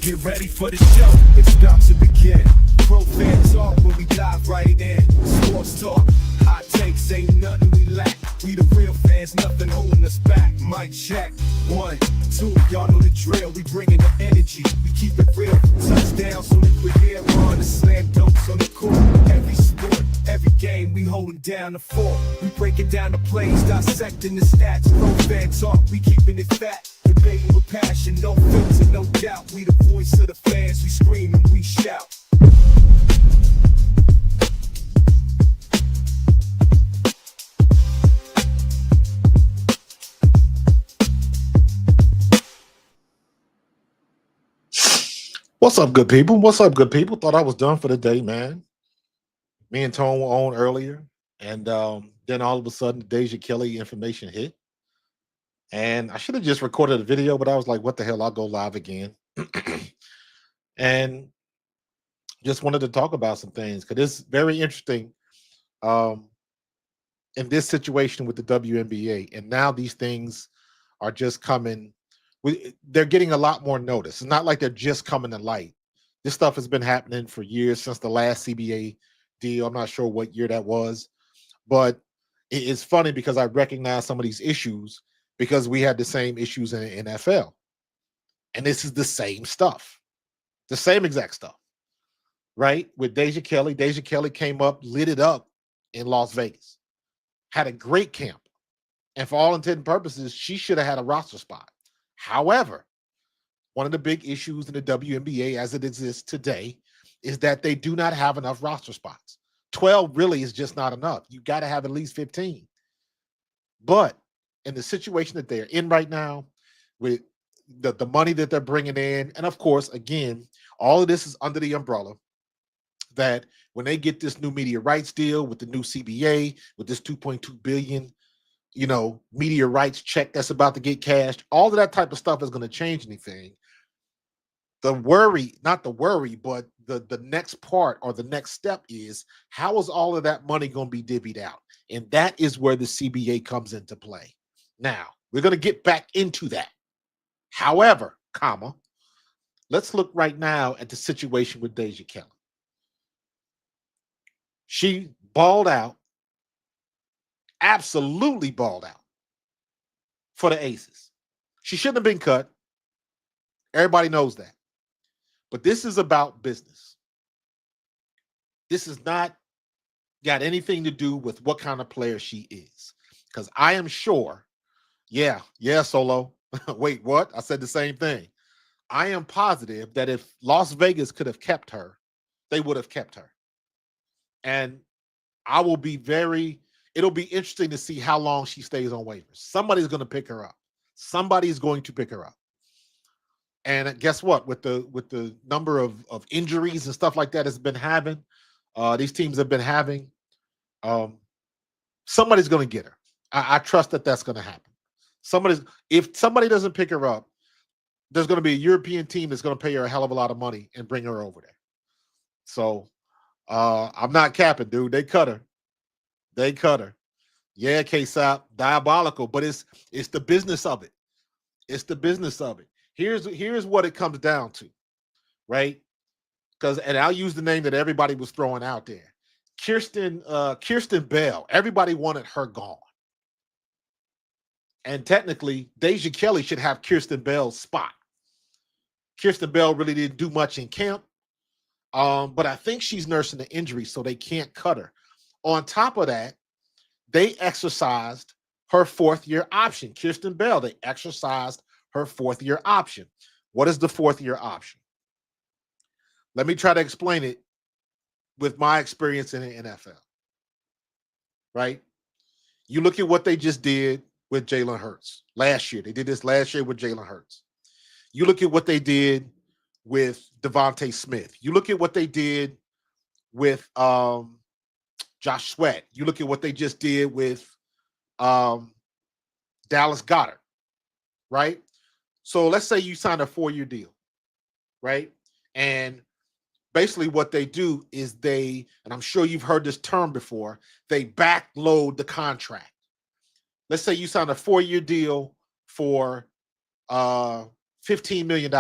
Get ready for the show, it's about to begin. Pro fan talk when we dive right in. Sports talk, hot takes, ain't nothing we lack. We the real fans, nothing holding us back. Mic check, 1, 2, y'all know the drill. We bringing the energy, we keep it real. Touchdowns on the quick air, on the slam dunks on the court. Every sport, every game, we holding down the fort. We breaking down the plays, dissecting the stats. Pro fan talk, we keeping it fat. Debating with passion, no filter, no doubt. We the voice of the fans, we scream and we shout. What's up, good people? What's up, good people? Thought I was done for the day, man. Me and Tone were on earlier, and then all of a sudden, the Deja Kelly information hit. And I should have just recorded a video, but I was like, what the hell, I'll go live again. And just wanted to talk about some things, because it's very interesting in this situation with the WNBA. And now these things are just coming. They're getting a lot more notice. It's not like they're just coming to light. This stuff has been happening for years, since the last CBA deal. I'm not sure what year that was, but it's funny because I recognize some of these issues because we had the same issues in the NFL. And this is the same stuff, the same exact stuff, right? With Deja Kelly. Deja Kelly came up, lit it up in Las Vegas, had a great camp. And for all intents and purposes, she should have had a roster spot. However, one of the big issues in the WNBA as it exists today is that they do not have enough roster spots. 12 really is just not enough. You got to have at least 15. But in the situation that they're in right now, with the money that they're bringing in, and of course, again, all of this is under the umbrella that when they get this new media rights deal with the new CBA, with this $2.2 billion, media rights check that's about to get cashed, all of that type of stuff is going to change anything. The worry, not the worry, but the next part or the next step is, how is all of that money going to be divvied out? And that is where the CBA comes into play. Now, we're going to get back into that. However, let's look right now at the situation with Deja Kelly. She balled out, absolutely balled out for the Aces. She shouldn't have been cut. Everybody knows that. But this is about business. This has not got anything to do with what kind of player she is. Because I am sure, yeah, Solo. Wait, what? I said the same thing. I am positive that if Las Vegas could have kept her, they would have kept her. And it'll be interesting to see how long she stays on waivers. Somebody's going to pick her up. Somebody's going to pick her up. And guess what? With the number of injuries and stuff like that has been having, these teams have been having, somebody's going to get her. I trust that that's going to happen. If somebody doesn't pick her up, there's going to be a European team that's going to pay her a hell of a lot of money and bring her over there. So I'm not capping, dude. They cut her. Yeah, K-Sap, diabolical, but it's the business of it. It's the business of it. Here's what it comes down to, right? And I'll use the name that everybody was throwing out there. Kierstan Bell. Everybody wanted her gone. And technically, Deja Kelly should have Kierstan Bell's spot. Kierstan Bell really didn't do much in camp. But I think she's nursing the injury, so they can't cut her. On top of that, they exercised her fourth-year option. Kierstan Bell, they exercised her fourth-year option. What is the fourth-year option? Let me try to explain it with my experience in the NFL, right? You look at what they just did with Jalen Hurts last year. They did this last year with Jalen Hurts. You look at what they did with Devontae Smith. You look at what they did with Josh Sweat. You look at what they just did with Dallas Goedert, right? So let's say you sign a 4-year deal, right? And basically what they do is they, and I'm sure you've heard this term before, they backload the contract. Let's say you sign a 4-year deal for $15 million.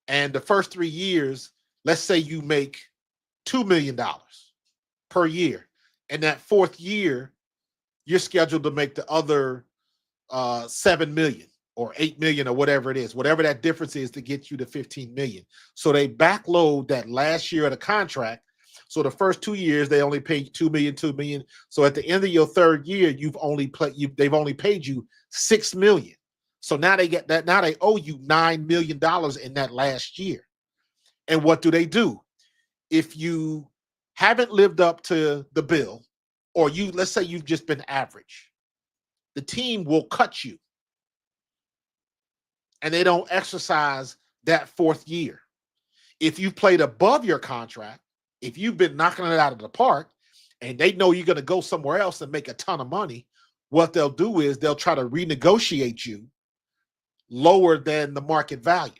And the first 3 years, let's say you make $2 million per year. And that fourth year, you're scheduled to make the other 7 million or 8 million or whatever it is, whatever that difference is to get you to 15 million. So they backload that last year of the contract. So the first 2 years, they only paid 2 million, 2 million. So at the end of your third year, they've only paid you 6 million. So now they get that. Now they owe you $9 million in that last year. And what do? If you haven't lived up to the bill, or let's say you've just been average, the team will cut you. And they don't exercise that fourth year. If you've played above your contract, if you've been knocking it out of the park, and they know you're going to go somewhere else and make a ton of money, what they'll do is they'll try to renegotiate you lower than the market value.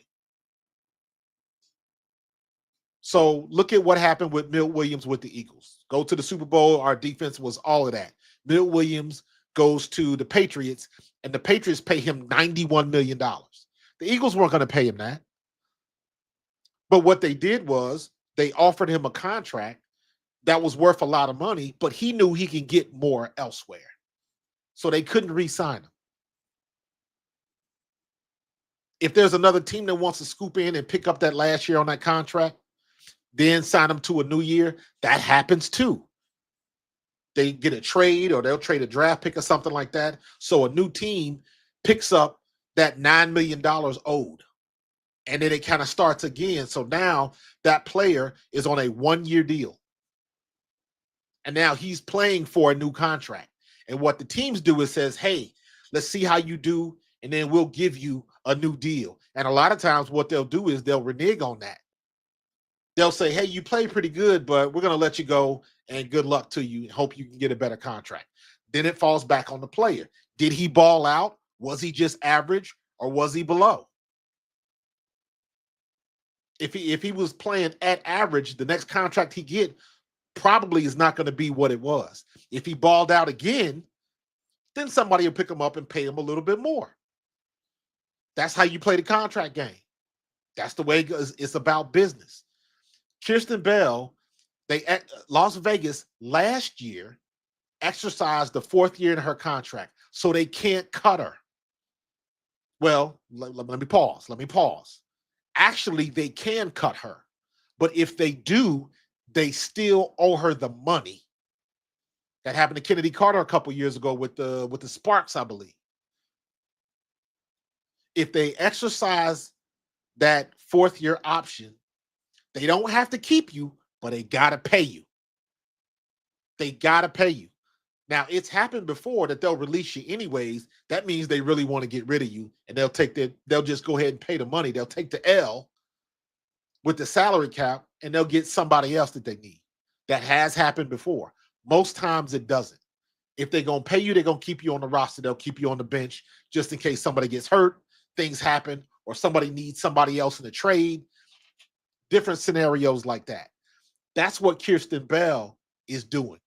So look at what happened with Milt Williams with the Eagles. Go to the Super Bowl. Our defense was all of that. Milt Williams goes to the Patriots, and the Patriots pay him $91 million. The Eagles weren't going to pay him that. But what they did was they offered him a contract that was worth a lot of money, but he knew he can get more elsewhere. So they couldn't re-sign him. If there's another team that wants to scoop in and pick up that last year on that contract, then sign him to a new year, that happens too. They get a trade, or they'll trade a draft pick or something like that. So a new team picks up that $9 million owed. And then it kind of starts again. So now that player is on a 1-year deal. And now he's playing for a new contract. And what the teams do is says, hey, let's see how you do, and then we'll give you a new deal. And a lot of times what they'll do is they'll renege on that. They'll say, hey, you played pretty good, but we're going to let you go, and good luck to you. Hope you can get a better contract. Then it falls back on the player. Did he ball out? Was he just average, or was he below? If he was playing at average, the next contract he get probably is not going to be what it was. If he balled out again, then somebody will pick him up and pay him a little bit more. That's how you play the contract game. That's the way it's about business. Kierstan Bell, Las Vegas last year exercised the fourth year in her contract, so they can't cut her. Well, let me pause. Actually, they can cut her, but if they do, they still owe her the money. That happened to Kennedy Carter a couple years ago with the Sparks, I believe. If they exercise that fourth year option, they don't have to keep you, but they got to pay you. They got to pay you. Now, it's happened before that they'll release you anyways. That means they really want to get rid of you, and they'll just go ahead and pay the money. They'll take the L with the salary cap, and they'll get somebody else that they need. That has happened before. Most times it doesn't. If they're going to pay you, they're going to keep you on the roster. They'll keep you on the bench just in case somebody gets hurt, things happen, or somebody needs somebody else in the trade. Different scenarios like that. That's what Kierstan Bell is doing.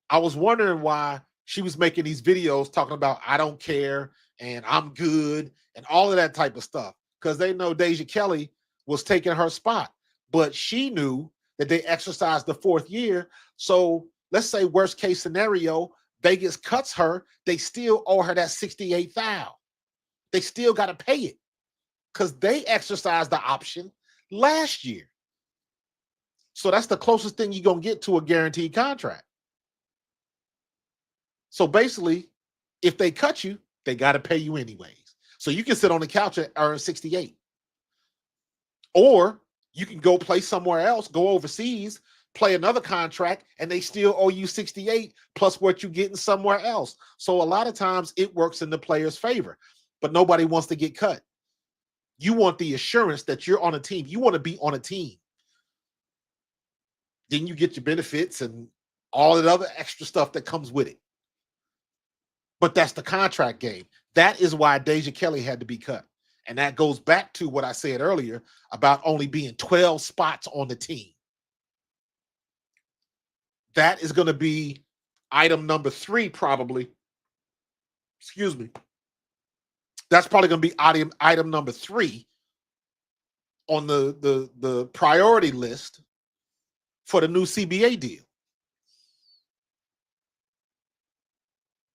I was wondering why she was making these videos talking about I don't care and I'm good and all of that type of stuff, because they know Deja Kelly was taking her spot. But she knew that they exercised the fourth year. So let's say worst case scenario, Vegas cuts her. They still owe her that $68,000. They still got to pay it because they exercised the option last year. So that's the closest thing you're going to get to a guaranteed contract. So basically, if they cut you, they got to pay you anyways. So you can sit on the couch and earn 68. Or you can go play somewhere else, go overseas, play another contract, and they still owe you 68 plus what you're getting somewhere else. So a lot of times it works in the player's favor, but nobody wants to get cut. You want the assurance that you're on a team. You want to be on a team. Then you get your benefits and all that other extra stuff that comes with it. But that's the contract game. That is why Deja Kelly had to be cut. And that goes back to what I said earlier about only being 12 spots on the team. That is going to be item number 3, probably. Excuse me. That's probably going to be item number 3 on the priority list for the new CBA deal.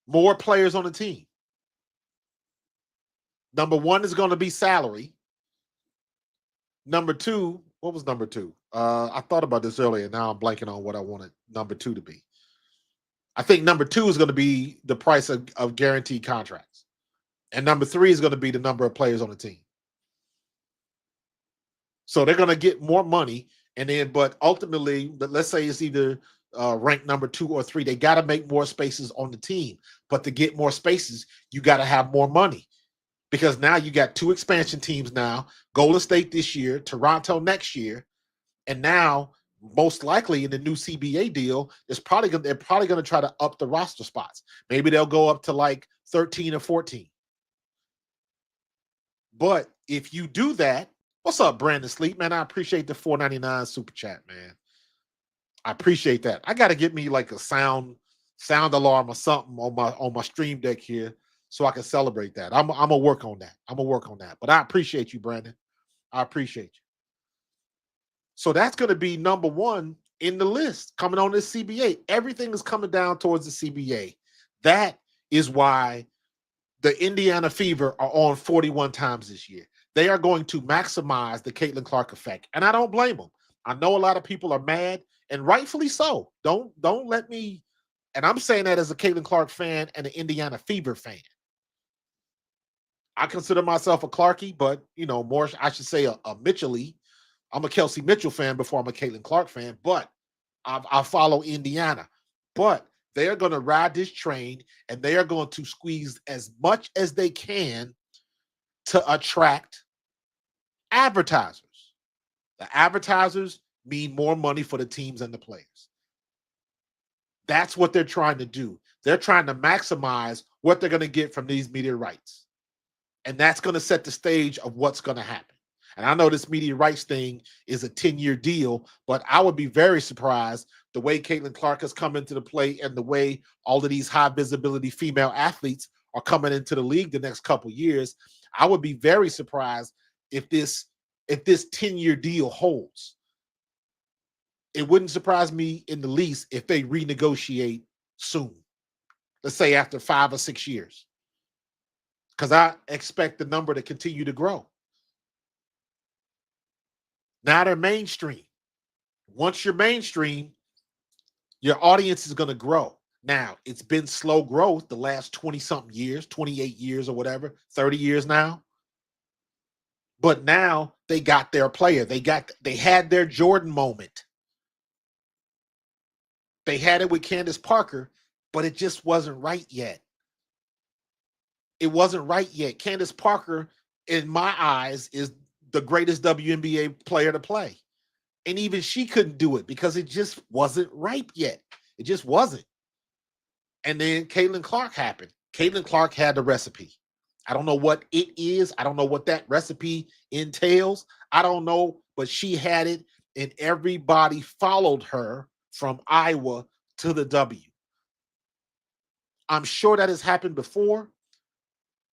More players on the team. Number 1 is going to be salary. Number 2, what was number 2? I thought about this earlier. Now I'm blanking on what I wanted number 2 to be. I think number 2 is going to be the price of guaranteed contracts. And number 3 is going to be the number of players on the team. So they're going to get more money. And then, but ultimately, let's say it's either ranked number 2 or 3. They got to make more spaces on the team. But to get more spaces, you got to have more money. Because now you got 2 expansion teams now, Golden State this year, Toronto next year, and now most likely in the new CBA deal, they're probably going to try to up the roster spots. Maybe they'll go up to like 13 or 14. But if you do that, what's up, Brandon Sleep, man? I appreciate the $4.99 super chat, man. I appreciate that. I got to get me like a sound alarm or something on my stream deck here, so I can celebrate that. I'm gonna work on that. But I appreciate you, Brandon. I appreciate you. So that's going to be number 1 in the list coming on this CBA. Everything is coming down towards the CBA. That is why the Indiana Fever are on 41 times this year. They are going to maximize the Caitlin Clark effect, and I don't blame them. I know a lot of people are mad, and rightfully so. Don't let me. And I'm saying that as a Caitlin Clark fan and an Indiana Fever fan. I consider myself a Clarkie, but more I should say a Mitchell-y. I'm a Kelsey Mitchell fan before I'm a Caitlin Clark fan, but I follow Indiana. But they are going to ride this train, and they are going to squeeze as much as they can to attract advertisers. The advertisers mean more money for the teams and the players. That's what they're trying to do. They're trying to maximize what they're going to get from these media rights. And that's going to set the stage of what's going to happen. And I know this media rights thing is a 10-year deal, but I would be very surprised the way Caitlin Clark has come into the play and the way all of these high visibility female athletes are coming into the league the next couple years. I would be very surprised if this 10-year deal holds. It wouldn't surprise me in the least if they renegotiate soon. Let's say after 5 or 6 years. Because I expect the number to continue to grow. Now they're mainstream. Once you're mainstream, your audience is going to grow. Now, it's been slow growth the last 20-something years, 28 years or whatever, 30 years now. But now they got their player. They had their Jordan moment. They had it with Candace Parker, but it just wasn't right yet. It wasn't right yet. Candace Parker, in my eyes, is the greatest WNBA player to play. And even she couldn't do it because it just wasn't ripe yet. It just wasn't. And then Caitlin Clark happened. Caitlin Clark had the recipe. I don't know what it is. I don't know what that recipe entails. I don't know, but she had it, and everybody followed her from Iowa to the W. I'm sure that has happened before,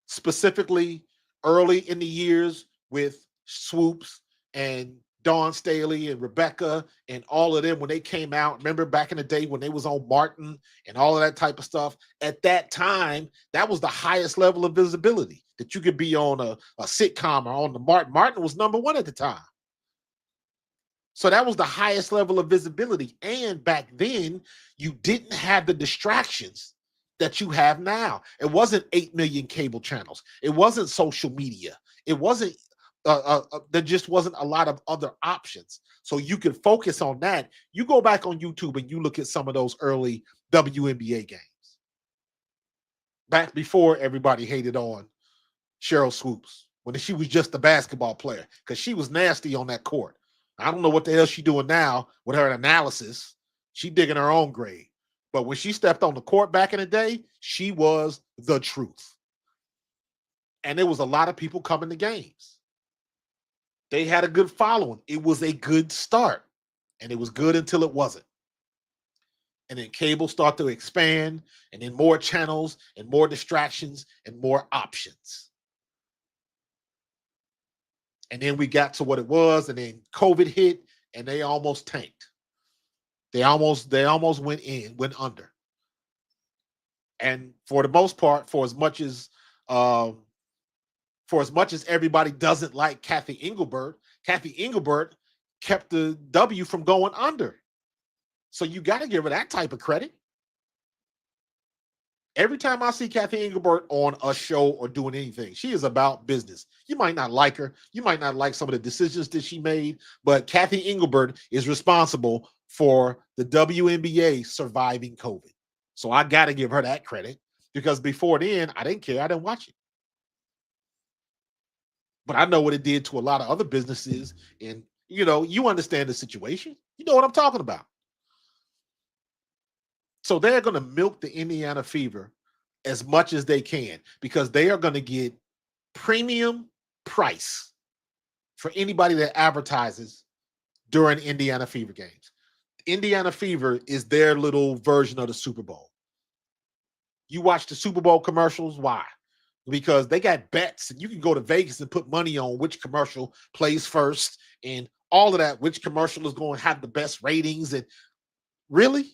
specifically early in the years with Swoops and Dawn Staley and Rebecca and all of them when they came out. Remember back in the day when they was on Martin and all of that type of stuff? At that time, that was the highest level of visibility that you could be on a sitcom or on the Martin. Martin was number 1 at the time. So that was the highest level of visibility. And back then, you didn't have the distractions that you have now. It wasn't 8 million cable channels. It wasn't social media. It wasn't, there just wasn't a lot of other options. So you could focus on that. You go back on YouTube and you look at some of those early WNBA games. Back before everybody hated on Cheryl Swoops, when she was just a basketball player, because she was nasty on that court. I don't know what the hell she's doing now with her analysis. She digging her own grave. But when she stepped on the court back in the day, she was the truth. And there was a lot of people coming to games. They had a good following. It was a good start. And it was good until it wasn't. And then cable started to expand, and then more channels and more distractions and more options. And then we got to what it was, and then COVID hit, and they almost tanked. They almost went under. And for the most part, for as much as everybody doesn't like Kathy Engelbert kept the W from going under. So you got to give her that type of credit. Every time I see Kathy Engelbert on a show or doing anything, she is about business. You might not like her. You might not like some of the decisions that she made, but Kathy Engelbert is responsible for the WNBA surviving COVID. So I got to give her that credit, because before then, I didn't care. I didn't watch it. But I know what it did to a lot of other businesses. And, you understand the situation. You know what I'm talking about. So they're going to milk the Indiana Fever as much as they can, because they are going to get premium price for anybody that advertises during Indiana Fever games. Indiana Fever is their little version of the Super Bowl. You watch the Super Bowl commercials. Why? Because they got bets, and you can go to Vegas and put money on which commercial plays first and all of that, which commercial is going to have the best ratings. And really?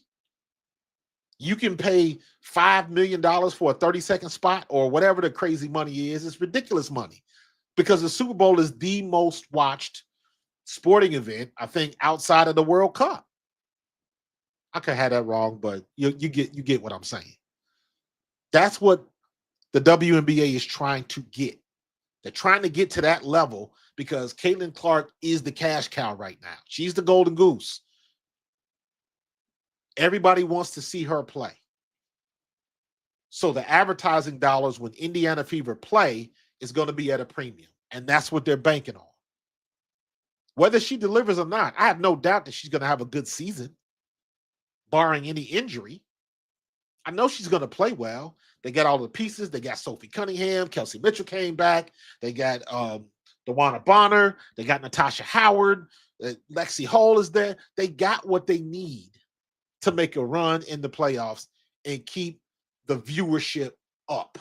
You can pay $5 million for a 30-second spot or whatever the crazy money is. It's ridiculous money, because the Super Bowl is the most watched sporting event, I think, outside of the World Cup. I could have that wrong, but you get what I'm saying. That's what the WNBA is trying to get. They're trying to get to that level because Caitlin Clark is the cash cow right now. She's the golden goose. Everybody wants to see her play. So the advertising dollars when Indiana Fever play is going to be at a premium. And that's what they're banking on. Whether she delivers or not, I have no doubt that she's going to have a good season, barring any injury. I know she's going to play well. They got all the pieces. They got Sophie Cunningham. Kelsey Mitchell came back. They got DeWanna Bonner. They got Natasha Howard. Lexi Hall is there. They got what they need to make a run in the playoffs and keep the viewership up.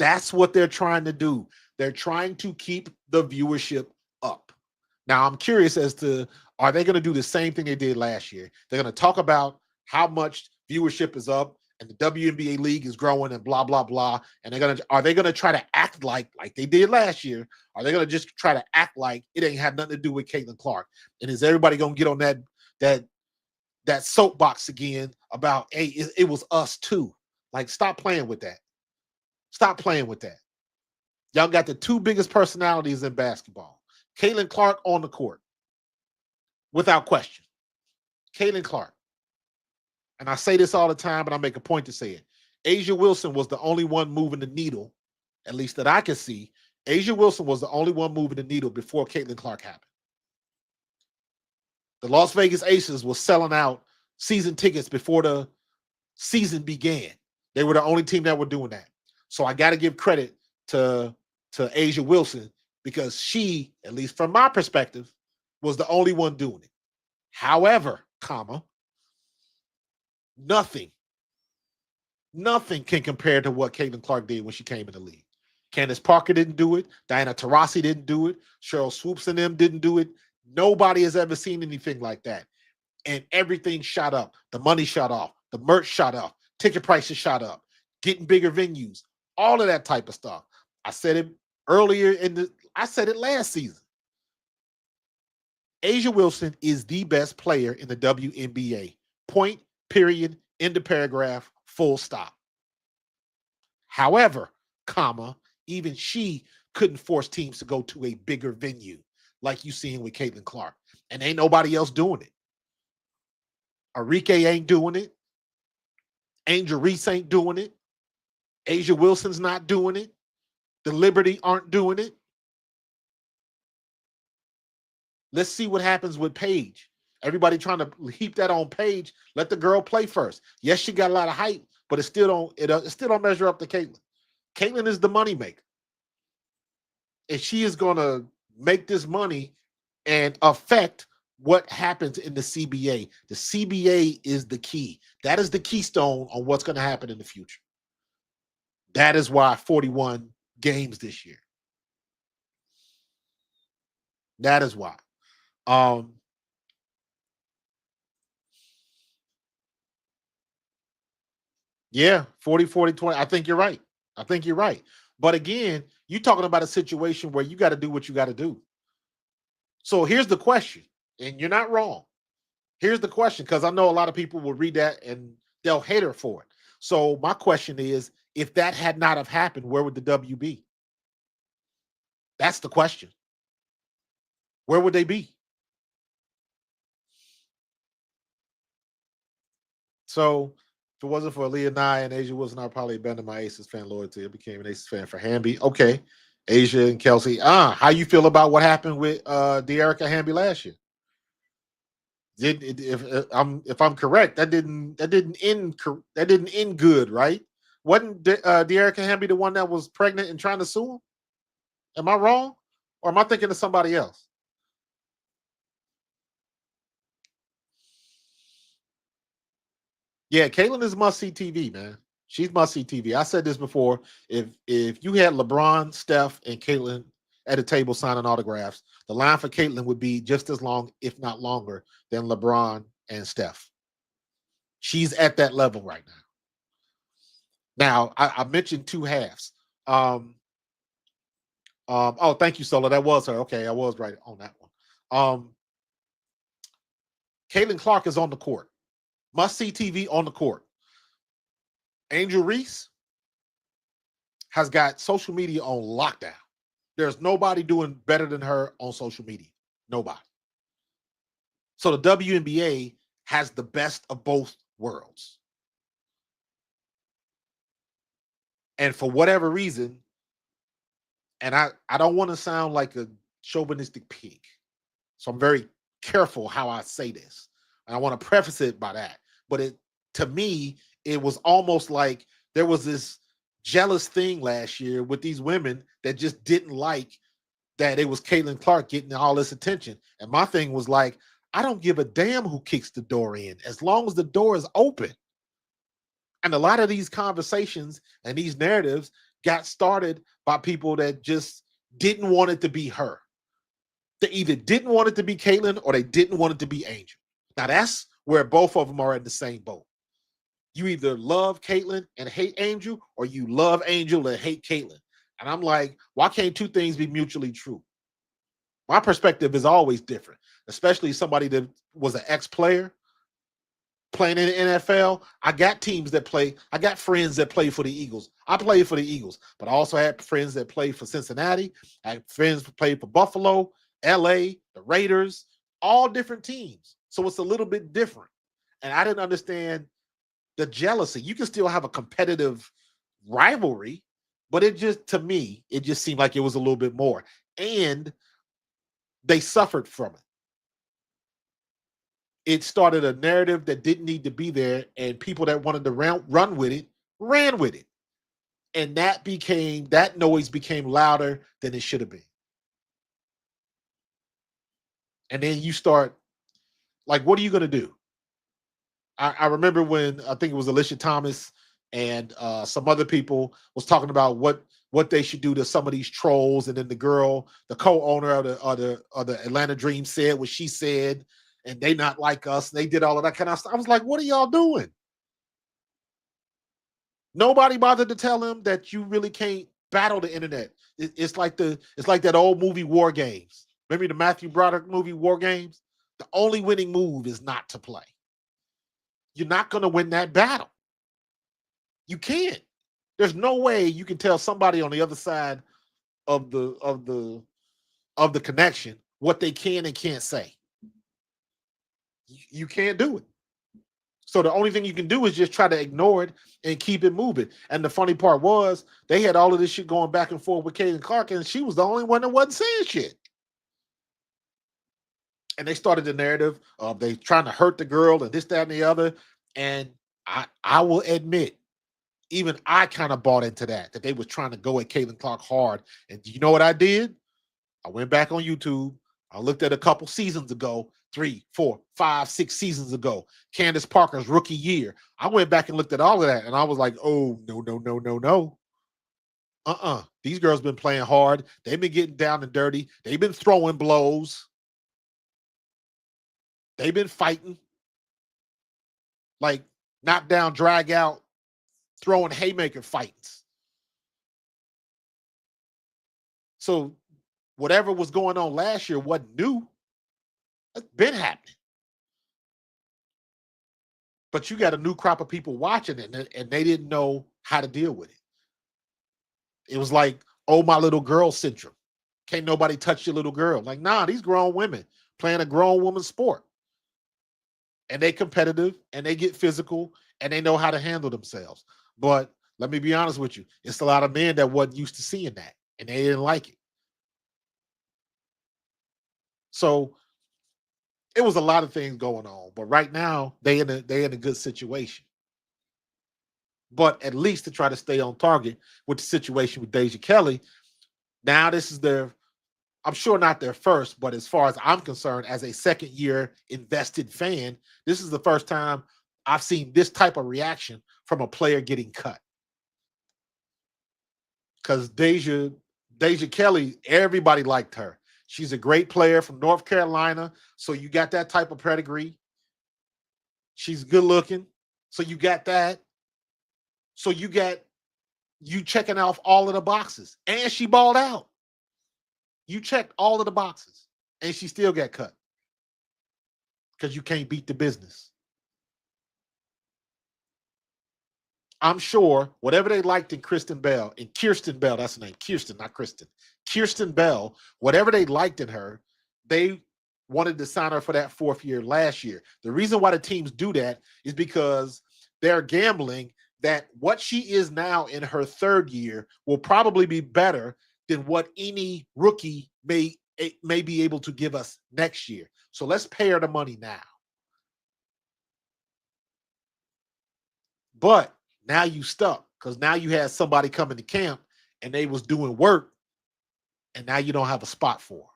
That's what they're trying to do. They're trying to keep the viewership up. Now, I'm curious as to, are they going to do the same thing they did last year? They're going to talk about how much viewership is up and the WNBA league is growing and blah, blah, blah. And are they going to try to act like they did last year? Are they going to just try to act like it ain't have nothing to do with Caitlin Clark? And is everybody going to get on that soapbox again about, hey, it was us too? Like, stop playing with that. Stop playing with that. Y'all got the two biggest personalities in basketball. Caitlin Clark on the court, without question. Caitlin Clark. And I say this all the time, but I make a point to say it. Asia Wilson was the only one moving the needle, at least that I can see. Asia Wilson was the only one moving the needle before Caitlin Clark happened. The Las Vegas Aces was selling out season tickets before the season began. They were the only team that were doing that. So I got to give credit to Asia Wilson, because she, at least from my perspective, was the only one doing it. However, nothing can compare to what Caitlin Clark did when she came in the league. Candace Parker didn't do it. Diana Taurasi didn't do it. Cheryl Swoops and them didn't do it. Nobody has ever seen anything like that. And everything shot up. The money shot off. The merch shot up. Ticket prices shot up. Getting bigger venues. All of that type of stuff. I said it earlier I said it last season. Asia Wilson is the best player in the WNBA. Point, period, end of paragraph, full stop. However, comma, even she couldn't force teams to go to a bigger venue like you seen with Caitlin Clark. And ain't nobody else doing it. Arike ain't doing it. Angel Reese ain't doing it. Asia Wilson's not doing it. The Liberty aren't doing it. Let's see what happens with Paige. Everybody trying to heap that on Paige. Let the girl play first. Yes, she got a lot of height, but it still don't measure up to Caitlin. Caitlin is the moneymaker. And she is going to make this money and affect what happens in the CBA. The CBA is the key. That is the keystone on what's going to happen in the future. That is why 41 games this year. That is why. Yeah, 40, 40, 20. I think you're right. I think you're right. But again, you're talking about a situation where you got to do what you got to do. So here's the question, and you're not wrong. Here's the question, because I know a lot of people will read that and they'll hate her for it. So my question is, if that had not have happened, where would the W be? That's the question. Where would they be? So if it wasn't for Aaliyah Nye and Asia Wilson, I'd probably abandon my Aces fan loyalty. I became an Aces fan for Hamby. Okay. Asia and Kelsey. How you feel about what happened with De'Erica Hamby last year? If I'm correct, that didn't end good, right? Wasn't De'Erica Hamby the one that was pregnant and trying to sue him? Am I wrong, or am I thinking of somebody else? Yeah, Caitlin is must see TV, man. She's must see TV. I said this before. If you had LeBron, Steph, and Caitlin at a table signing autographs, the line for Caitlin would be just as long, if not longer, than LeBron and Steph. She's at that level right now. Now, I mentioned two halves. Oh, thank you, Solo. That was her. Okay, I was right on that one. Caitlin Clark is on the court. Must see TV on the court. Angel Reese has got social media on lockdown. There's nobody doing better than her on social media. Nobody. So the WNBA has the best of both worlds. And for whatever reason, and I don't want to sound like a chauvinistic pig. So I'm very careful how I say this. And I want to preface it by that. But to me, it was almost like there was this jealous thing last year with these women that just didn't like that it was Caitlin Clark getting all this attention. And my thing was like, I don't give a damn who kicks the door in as long as the door is open. And a lot of these conversations and these narratives got started by people that just didn't want it to be her. They either didn't want it to be Caitlin or they didn't want it to be Angel. Now that's where both of them are in the same boat. You either love Caitlin and hate Angel, or you love Angel and hate Caitlin. And I'm like, why can't two things be mutually true? My perspective is always different, especially somebody that was an ex-player playing in the NFL. I got teams that play. I got friends that play for the Eagles. I played for the Eagles, but I also had friends that played for Cincinnati. I had friends who played for Buffalo, LA, the Raiders, all different teams. So it's a little bit different. And I didn't understand the jealousy. You can still have a competitive rivalry, but it just, to me, it just seemed like it was a little bit more. And they suffered from it. It started a narrative that didn't need to be there, and people that wanted to run with it ran with it. And that noise became louder than it should have been. And then you start, like, what are you going to do? I remember when I think it was Alicia Thomas and some other people was talking about what they should do to some of these trolls, and then the girl, the co-owner of the Atlanta Dream, said what she said, and they not like us. They did all of that kind of stuff. I was like, what are y'all doing? Nobody bothered to tell them that you really can't battle the internet. It's like that old movie War Games. Remember the Matthew Broderick movie, War Games? The only winning move is not to play. You're not going to win that battle. You can't. There's no way you can tell somebody on the other side of the connection what they can and can't say. You can't do it. So the only thing you can do is just try to ignore it and keep it moving. And the funny part was they had all of this shit going back and forth with Caitlin Clark, and she was the only one that wasn't saying shit. And they started the narrative of they trying to hurt the girl and this, that, and the other. And I will admit, even I kind of bought into that they was trying to go at Caitlin Clark hard. And you know what I did? I went back on YouTube. I looked at a couple seasons ago, 3, 4, 5, 6 seasons ago, Candace Parker's rookie year. I went back and looked at all of that, and I was like, oh, no. These girls been playing hard. They've been getting down and dirty. They've been throwing blows. They've been fighting. Like knock down, drag out, throwing haymaker fights. So whatever was going on last year wasn't new. It's been happening. But you got a new crop of people watching it, and they didn't know how to deal with it. It was like, oh, my little girl syndrome. Can't nobody touch your little girl. Like, nah, these grown women playing a grown woman's sport. And they competitive, and they get physical, and they know how to handle themselves. But let me be honest with you. It's a lot of men that wasn't used to seeing that, and they didn't like it. So it was a lot of things going on. But right now, they in a good situation. But at least to try to stay on target with the situation with Deja Kelly, now this is I'm sure not their first, but as far as I'm concerned, as a second-year invested fan, this is the first time I've seen this type of reaction from a player getting cut. Because Deja Kelly, everybody liked her. She's a great player from North Carolina, so you got that type of pedigree. She's good looking, so you got that. So you checking off all of the boxes, and she balled out. You checked all of the boxes, and she still got cut because you can't beat the business. I'm sure whatever they liked in Kierstan Bell, that's the name, Kierstan, not Kristen. Kierstan Bell, whatever they liked in her, they wanted to sign her for that 4th year last year. The reason why the teams do that is because they're gambling that what she is now in her 3rd year will probably be better than what any rookie may be able to give us next year. So let's pay her the money now. But now you stuck because now you had somebody coming to camp and they was doing work, and now you don't have a spot for her.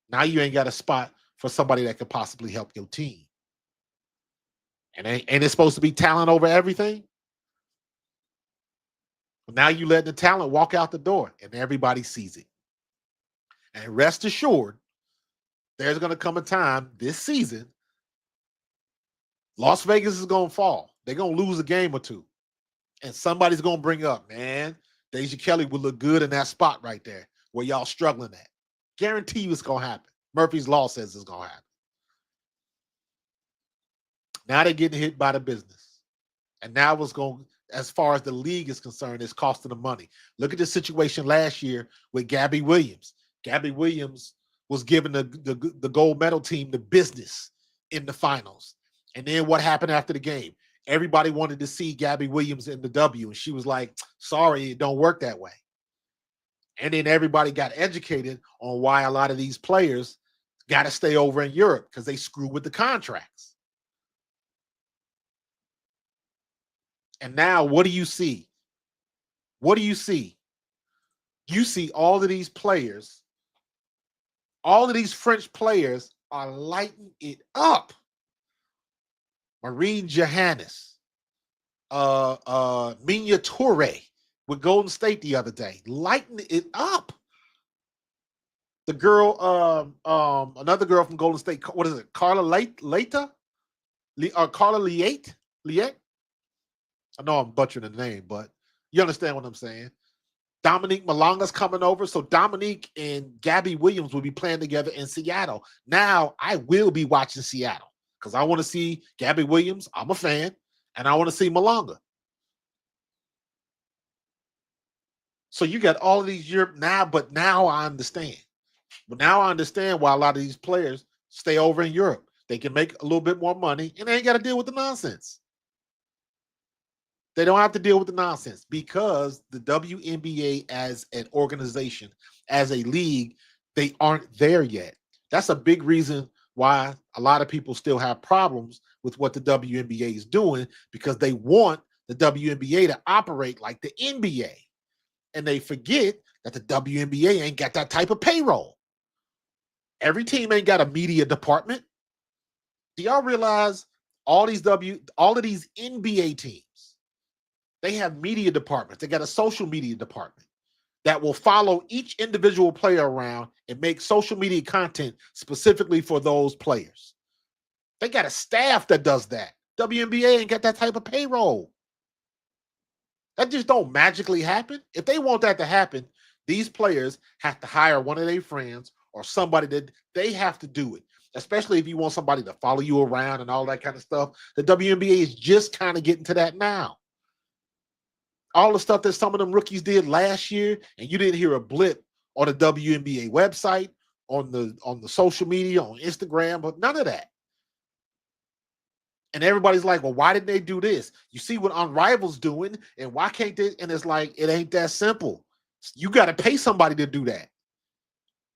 Now you ain't got a spot for somebody that could possibly help your team. And ain't it supposed to be talent over everything? Now you let the talent walk out the door, and everybody sees it. And rest assured, there's going to come a time this season, Las Vegas is going to fall. They're going to lose a game or two. And somebody's going to bring up, man, Deja Kelly would look good in that spot right there where y'all struggling at. Guarantee you it's going to happen. Murphy's Law says it's going to happen. Now they're getting hit by the business. And now what's going, as far as the league is concerned, it's costing them money. Look at the situation last year with Gabby Williams. Gabby Williams was giving the gold medal team the business in the finals. And then what happened after the game? Everybody wanted to see Gabby Williams in the W, and she was like, sorry, it don't work that way. And then everybody got educated on why a lot of these players got to stay over in Europe because they screw with the contracts. And now what do you see? What do you see? You see all of these players, all of these French players are lighting it up. Marine Johannes, Minya Toure with Golden State the other day, lighting it up. The girl, another girl from Golden State, what is it? Carla Leita? Carla Liette? I know I'm butchering the name, but you understand what I'm saying. Dominique Malonga's coming over. So Dominique and Gabby Williams will be playing together in Seattle. Now I will be watching Seattle because I want to see Gabby Williams. I'm a fan. And I want to see Malonga. So you got all of these Europe now, but now I understand. But now I understand why a lot of these players stay over in Europe. They can make a little bit more money and they ain't got to deal with the nonsense. They don't have to deal with the nonsense because the WNBA as an organization, as a league, they aren't there yet. That's a big reason why a lot of people still have problems with what the WNBA is doing because they want the WNBA to operate like the NBA. And they forget that the WNBA ain't got that type of payroll. Every team ain't got a media department. Do y'all realize all of these NBA teams, they have media departments. They got a social media department that will follow each individual player around and make social media content specifically for those players. They got a staff that does that. WNBA ain't got that type of payroll. That just don't magically happen. If they want that to happen, these players have to hire one of their friends or somebody that they have to do it, especially if you want somebody to follow you around and all that kind of stuff. The WNBA is just kind of getting to that now. All the stuff that some of them rookies did last year, and you didn't hear a blip on the WNBA website, on the social media, on Instagram, but none of that. And everybody's like, well, why didn't they do this? You see what Unrival's doing, and why can't they? And it's like, it ain't that simple. You got to pay somebody to do that.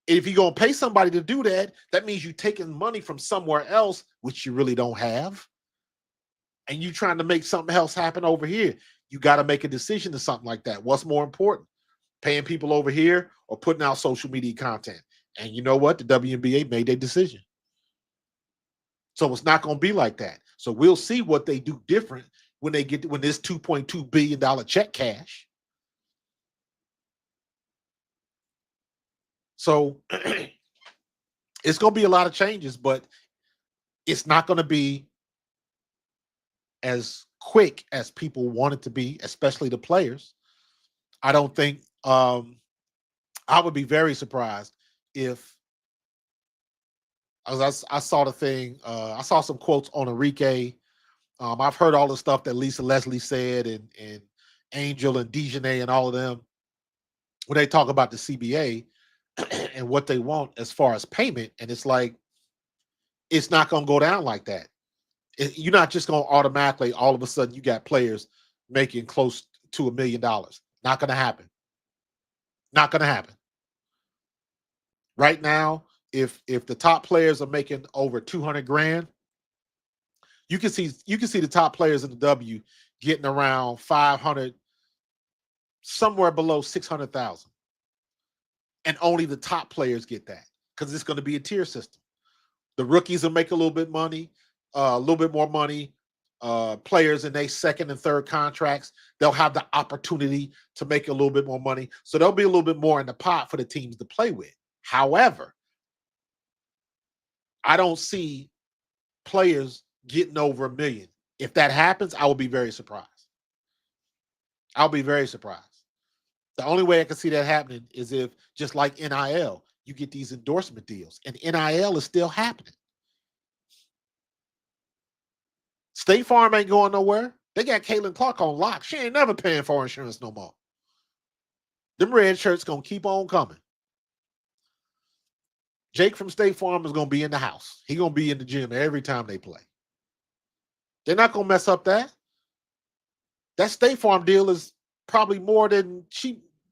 If you're going to pay somebody to do that, that means you're taking money from somewhere else, which you really don't have. And you're trying to make something else happen over here. You got to make a decision to something like that. What's more important? Paying people over here or putting out social media content? And you know what? The WNBA made their decision. So it's not going to be like that. So we'll see what they do different when this $2.2 billion check cash. So it's going to be a lot of changes, but it's not going to be as quick as people want it to be, especially the players. I don't think I would be very surprised if I saw the thing. I saw some quotes on Enrique. I've heard all the stuff that Lisa Leslie said and Angel and Dejanay and all of them when they talk about the CBA and what they want as far as payment. And it's like, it's not going to go down like that. You're not just going to automatically, all of a sudden, you got players making close to $1 million. Not going to happen. Not going to happen. Right now, if the top players are making over 200 grand, you can see the top players in the W getting around 500, somewhere below 600,000, and only the top players get that because it's going to be a tier system. The rookies will make a little bit more money. Players in their second and third contracts, they'll have the opportunity to make a little bit more money. So there'll be a little bit more in the pot for the teams to play with. However, I don't see players getting over $1 million. If that happens, I will be very surprised. I'll be very surprised. The only way I can see that happening is if, just like NIL, you get these endorsement deals, and NIL is still happening. State Farm ain't going nowhere. They got Caitlin Clark on lock. She ain't never paying for insurance no more. Them red shirts going to keep on coming. Jake from State Farm is going to be in the house. He's going to be in the gym every time they play. They're not going to mess up that. That State Farm deal is probably more than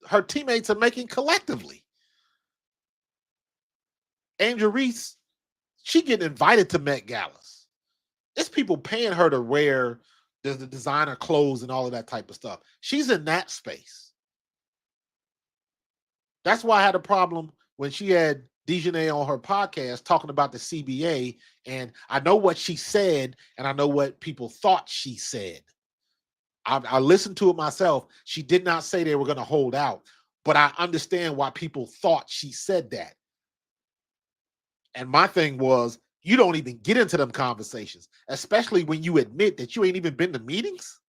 her teammates are making collectively. Angel Reese, she getting invited to Met Galas. It's people paying her to wear the designer clothes and all of that type of stuff. She's in that space. That's why I had a problem when she had Dejanay on her podcast talking about the CBA, and I know what she said, and I know what people thought she said. I listened to it myself. She did not say they were going to hold out, but I understand why people thought she said that. And my thing was, you don't even get into them conversations, especially when you admit that you ain't even been to meetings.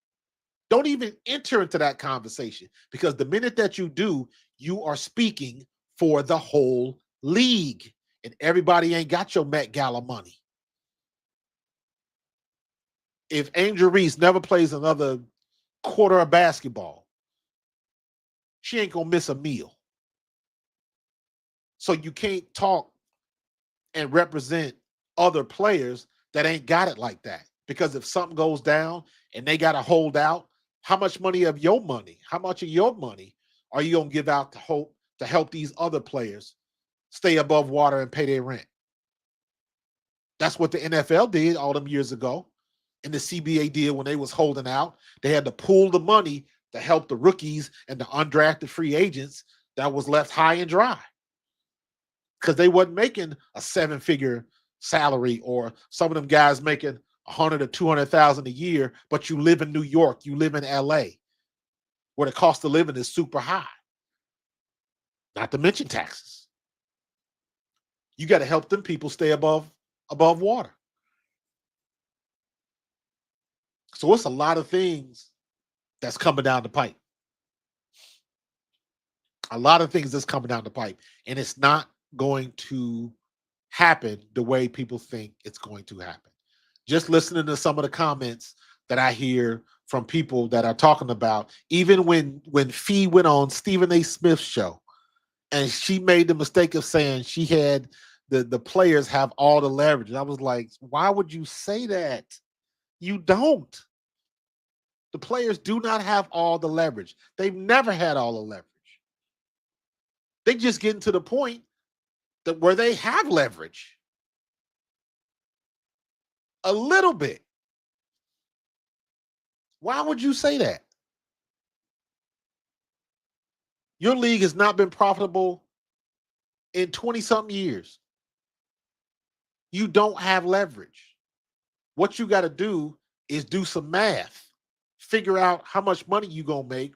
Don't even enter into that conversation, because the minute that you do, you are speaking for the whole league, and everybody ain't got your Met Gala money. If Angel Reese never plays another quarter of basketball, she ain't gonna miss a meal. So you can't talk and represent other players that ain't got it like that. Because if something goes down and they got to hold out, how much money of your money, how much of your money are you gonna give out to help these other players stay above water and pay their rent? That's what the NFL did all them years ago. And the CBA did when they was holding out. They had to pool the money to help the rookies and the undrafted free agents that was left high and dry, because they wasn't making a 7-figure salary, or some of them guys making 100 or 200,000 a year, but you live in New York, you live in LA, where the cost of living is super high. Not to mention taxes. You got to help them people stay above water. So it's a lot of things that's coming down the pipe. A lot of things that's coming down the pipe, and it's not going to happen the way people think it's going to happen. Just listening to some of the comments that I hear from people that are talking about, even when Fee went on Stephen A. Smith's show, and she made the mistake of saying she had the players have all the leverage. And I was like, why would you say that? You don't. The players do not have all the leverage. They've never had all the leverage. They just getting to the point that where they have leverage a little bit. Why would you say that? Your league has not been profitable in 20-something years. You don't have leverage. What you got to do is do some math. Figure out how much money you're going to make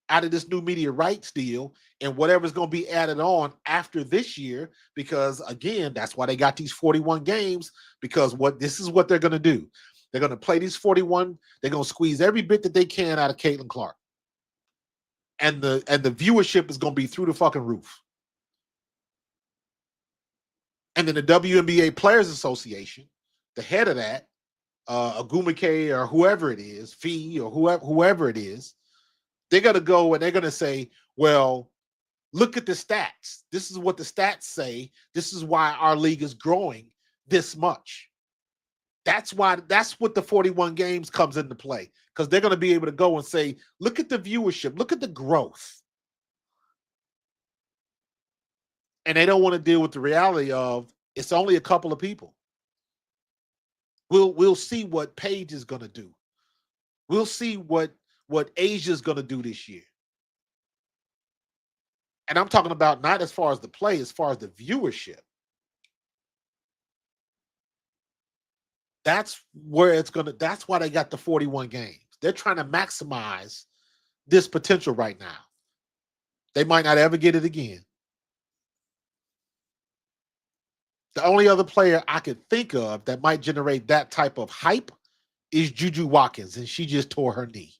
out of this new media rights deal and whatever's going to be added on after this year, because again, that's why they got these 41 games, because this is what they're going to do. They're going to play these 41. They're going to squeeze every bit that they can out of Caitlin Clark. And the viewership is going to be through the fucking roof. And then the WNBA Players Association, the head of that, Agumike or whoever it is, Fee or whoever it is, they're going to go and they're going to say, well, look at the stats. This is what the stats say. This is why our league is growing this much. That's what the 41 games comes into play, because they're going to be able to go and say, look at the viewership, look at the growth. And they don't want to deal with the reality of it's only a couple of people. We'll see what Paige is going to do. We'll see what Asia's going to do this year. And I'm talking about not as far as the play, as far as the viewership. That's where that's why they got the 41 games. They're trying to maximize this potential right now. They might not ever get it again. The only other player I could think of that might generate that type of hype is Juju Watkins, and she just tore her knee.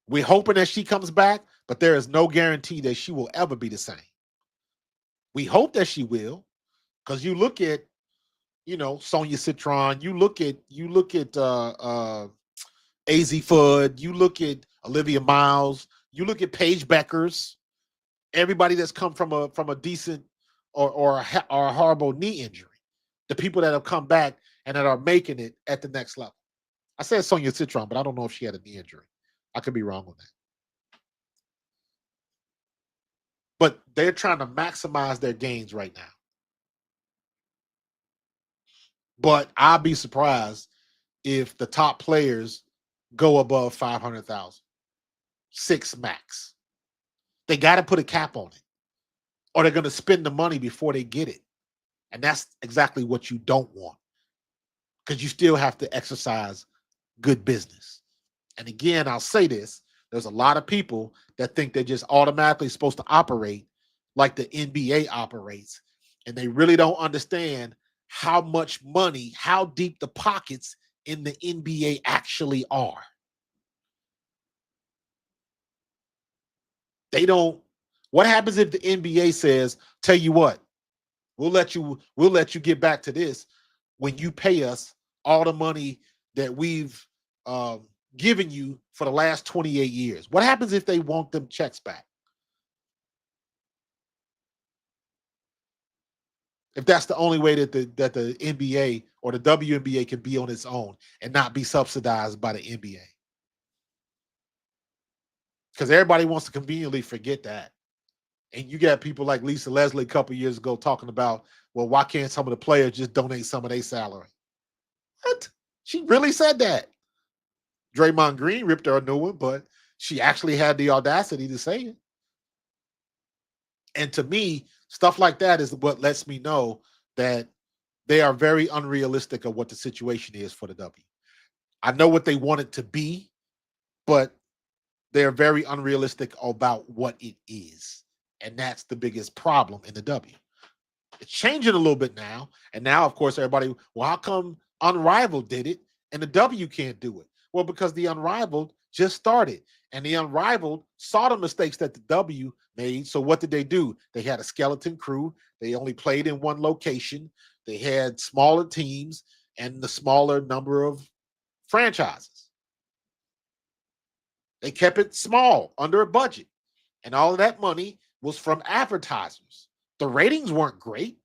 We're hoping that she comes back, but there is no guarantee that she will ever be the same. We hope that she will, because you look at, Sonia Citron, you look at AZ Fudd, you look at Olivia Miles, you look at Paige Beckers, everybody that's come from a decent or a horrible knee injury, the people that have come back and that are making it at the next level. I said Sonia Citron, but I don't know if she had a knee injury. I could be wrong on that. But they're trying to maximize their gains right now. But I'll be surprised if the top players go above 500,000. 6 max. They got to put a cap on it, or they're going to spend the money before they get it. And that's exactly what you don't want, because you still have to exercise good business. And again, I'll say this. There's a lot of people that think they're just automatically supposed to operate like the NBA operates. And they really don't understand how much money, how deep the pockets in the NBA actually are. They don't. What happens if the NBA says, "Tell you what, we'll let you get back to this when you pay us all the money that we've um, given you for the last 28 years." What happens if they want them checks back? If that's the only way that the NBA or the WNBA can be on its own and not be subsidized by the NBA, because everybody wants to conveniently forget that. And you got people like Lisa Leslie a couple years ago talking about, well, why can't some of the players just donate some of their salary? What? She really said that. Draymond Green ripped her a new one, but she actually had the audacity to say it. And to me, stuff like that is what lets me know that they are very unrealistic of what the situation is for the W. I know what they want it to be, but they're very unrealistic about what it is. And that's the biggest problem in the W. It's changing a little bit now. And now, of course, everybody, well, how come Unrivaled did it and the W can't do it? Well, because the Unrivaled just started and the Unrivaled saw the mistakes that the W made. So what did they do? They had a skeleton crew. They only played in one location. They had smaller teams and the smaller number of franchises. They kept it small, under a budget. And all of that money was from advertisers. The ratings weren't great,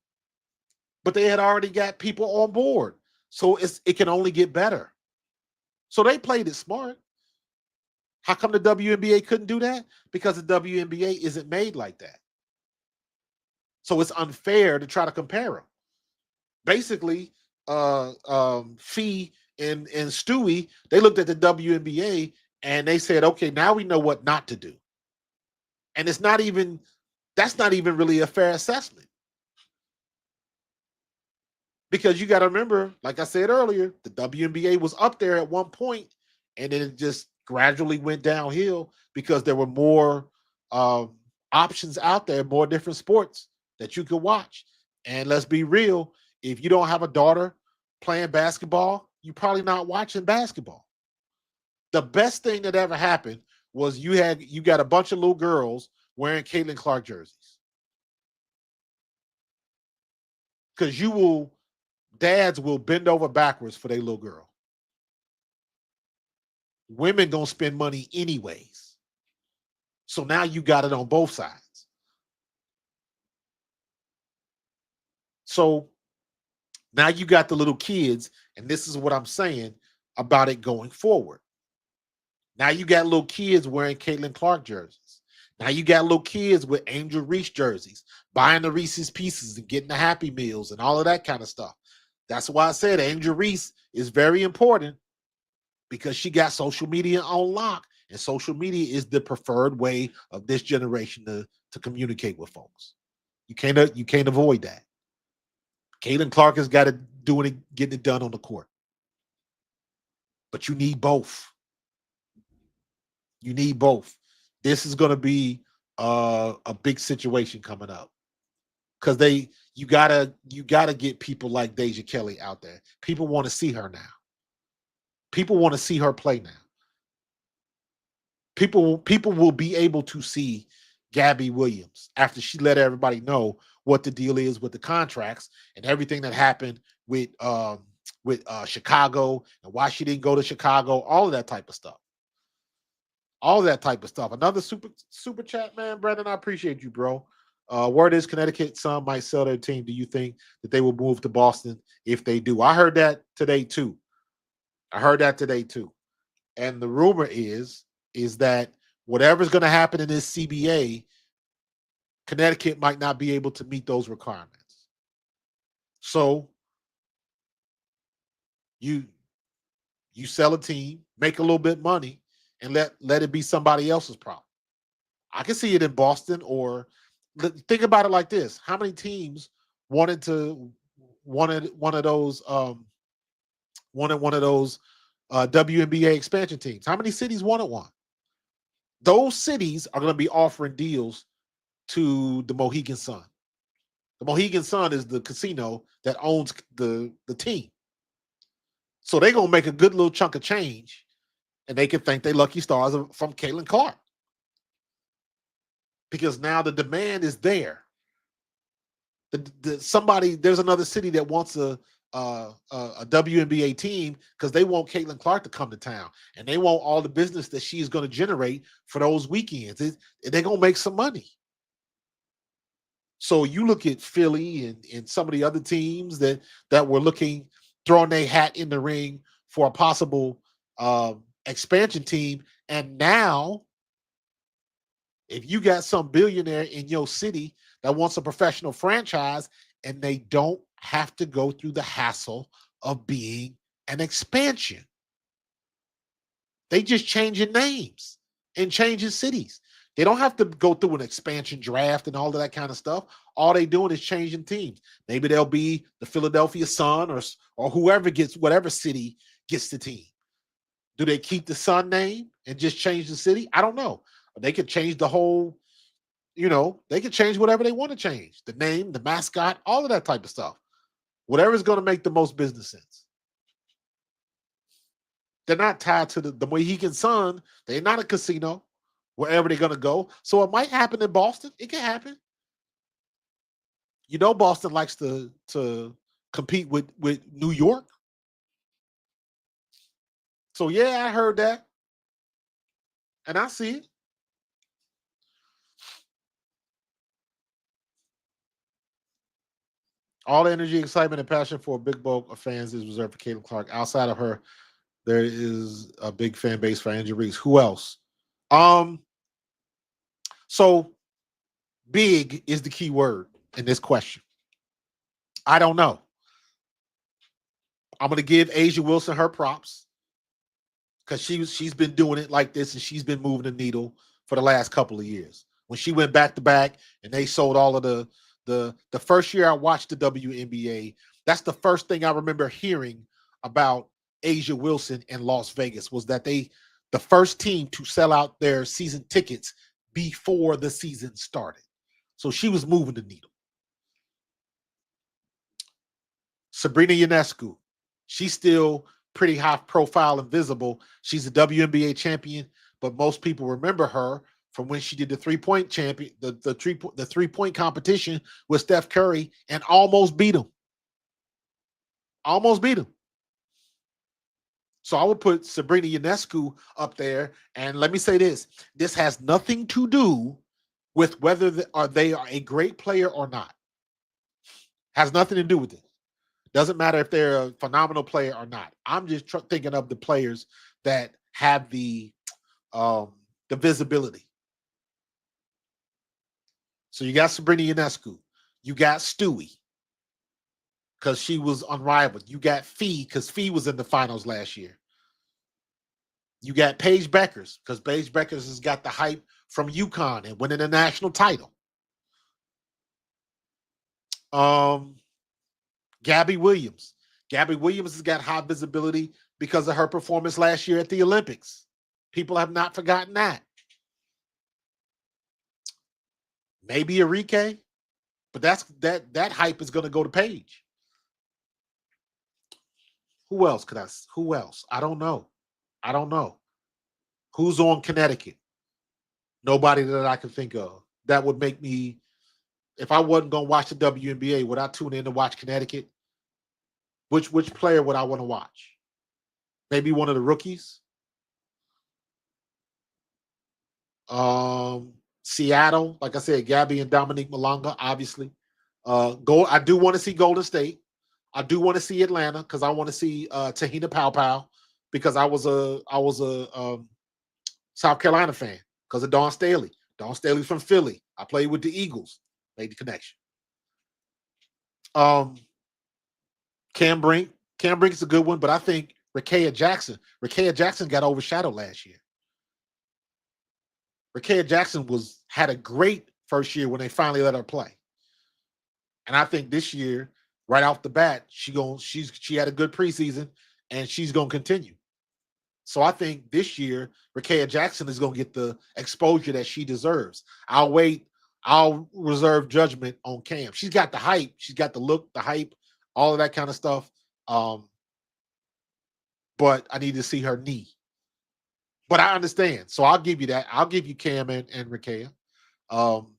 but they had already got people on board. So it can only get better. So they played it smart. How come the WNBA couldn't do that? Because the WNBA isn't made like that. So it's unfair to try to compare them. Basically, Fee and Stewie, they looked at the WNBA and they said, okay, now we know what not to do. And that's not even really a fair assessment. Because you got to remember, like I said earlier, the WNBA was up there at one point, and then it just gradually went downhill because there were more options out there, more different sports that you could watch. And let's be real, if you don't have a daughter playing basketball, you're probably not watching basketball. The best thing that ever happened was you got a bunch of little girls wearing Caitlin Clark jerseys. Because dads will bend over backwards for their little girl. Women gonna spend money anyways. So now you got it on both sides. So now you got the little kids, and this is what I'm saying about it going forward. Now you got little kids wearing Caitlin Clark jerseys. Now you got little kids with Angel Reese jerseys, buying the Reese's Pieces and getting the Happy Meals and all of that kind of stuff. That's why I said Angel Reese is very important, because she got social media on lock, and social media is the preferred way of this generation to communicate with folks. You can't avoid that. Caitlin Clark has got to getting it done on the court, but you need both. You need both. This is going to be a big situation coming up, because you gotta get people like Deja Kelly out there. People want to see her now. People want to see her play now. People will be able to see Gabby Williams after she let everybody know what the deal is with the contracts and everything that happened with Chicago and why she didn't go to Chicago, all of that type of stuff. All that type of stuff. Another super chat, man. Brandon, I appreciate you, bro. Word is Connecticut, some might sell their team. Do you think that they will move to Boston if they do? I heard that today too. And the rumor is that whatever's going to happen in this CBA, Connecticut might not be able to meet those requirements. So you sell a team, make a little bit of money, and let it be somebody else's problem. I can see it in Boston, or think about it like this: how many teams wanted one of those WNBA expansion teams? How many cities wanted one? Those cities are going to be offering deals to the Mohegan Sun. The Mohegan Sun is the casino that owns the team. So they're going to make a good little chunk of change, and they can thank their lucky stars from Caitlin Clark. because now the demand is there. There's another city that wants a WNBA team because they want Caitlin Clark to come to town and they want all the business that she's going to generate for those weekends. They're going to make some money. So you look at Philly and some of the other teams that were looking, throwing their hat in the ring for a possible expansion team. And now, if you got some billionaire in your city that wants a professional franchise and they don't have to go through the hassle of being an expansion, they just changing names and changing cities. They don't have to go through an expansion draft and all of that kind of stuff. All they doing is changing teams. Maybe they'll be the Philadelphia Sun or whoever gets, whatever city gets the team. Do they keep the Sun name and just change the city? I don't know. They could change the whole, they could change whatever they want to change. The name, the mascot, all of that type of stuff. Whatever is going to make the most business sense. They're not tied to the Mohegan Sun. They're not a casino wherever they're going to go. So it might happen in Boston. It can happen. Boston likes to compete with New York. So, yeah, I heard that. And I see it. All the energy, excitement, and passion for a big bulk of fans is reserved for Caitlin Clark. Outside of her, there is a big fan base for Angel Reese. Who else? So big is the key word in this question. I don't know. I'm going to give A'ja Wilson her props because she's been doing it like this and she's been moving the needle for the last couple of years. When she went back to back and they sold all of the first year I watched the WNBA, that's the first thing I remember hearing about A'ja Wilson in Las Vegas was that the first team to sell out their season tickets before the season started. So she was moving the needle. Sabrina Ionescu, she's still pretty high profile and visible. She's a WNBA champion, but most people remember her from when she did the 3-point champion, the 3-point competition with Steph Curry and almost beat him. Almost beat him. So I would put Sabrina Ionescu up there. And let me say this. This has nothing to do with whether they are a great player or not. Has nothing to do with it. Doesn't matter if they're a phenomenal player or not. I'm just thinking of the players that have the visibility. So you got Sabrina Ionescu. You got Stewie because she was unrivaled. You got Fee because Fee was in the finals last year. You got Paige Beckers because Paige Beckers has got the hype from UConn and winning a national title. Gabby Williams. Gabby Williams has got high visibility because of her performance last year at the Olympics. People have not forgotten that. Maybe Arike, but that hype is going to go to Paige. Who else? I don't know. Who's on Connecticut? Nobody that I can think of. That would make me, if I wasn't going to watch the WNBA, would I tune in to watch Connecticut? Which player would I want to watch? Maybe one of the rookies? Seattle, like I said, Gabby and Dominique Malonga, obviously. I do want to see Golden State. I do want to see Atlanta because I want to see Tahina Pow because I was a South Carolina fan because of Dawn Staley. Dawn Staley's from Philly. I played with the Eagles. Made the connection. Cam Brink. Cam Brink's a good one, but I think Rickea Jackson got overshadowed last year. Rickea Jackson had a great first year when they finally let her play. And I think this year, right off the bat, she had a good preseason and she's going to continue. So I think this year, Rickea Jackson is going to get the exposure that she deserves. I'll reserve judgment on Cam. She's got the hype. She's got the look, the hype, all of that kind of stuff. But I need to see her knee. But I understand. So I'll give you that. I'll give you Cam and Rickea. Um,